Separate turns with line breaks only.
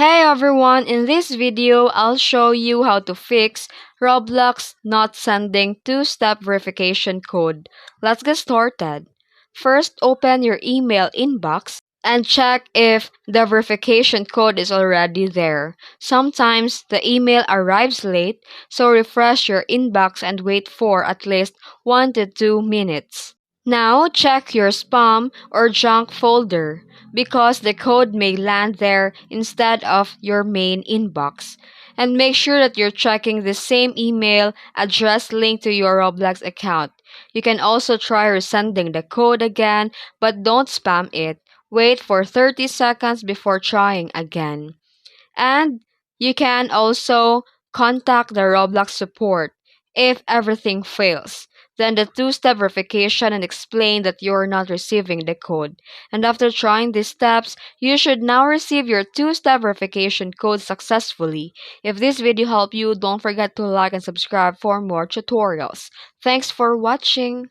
Hey everyone, in this video, I'll show you how to fix Roblox not sending two-step verification code. Let's get started. First, open your email inbox and check if the verification code is already there. Sometimes the email arrives late, so refresh your inbox and wait for at least 1 to 2 minutes. Now, check your spam or junk folder because the code may land there instead of your main inbox. And make sure that you're checking the same email address linked to your Roblox account. You can also try resending the code again, but don't spam it. Wait for 30 seconds before trying again. And you can also contact the Roblox support if everything fails. Then the two-step verification and explain that you're not receiving the code. And after trying these steps, you should now receive your two-step verification code successfully. If this video helped you, don't forget to like and subscribe for more tutorials. Thanks for watching.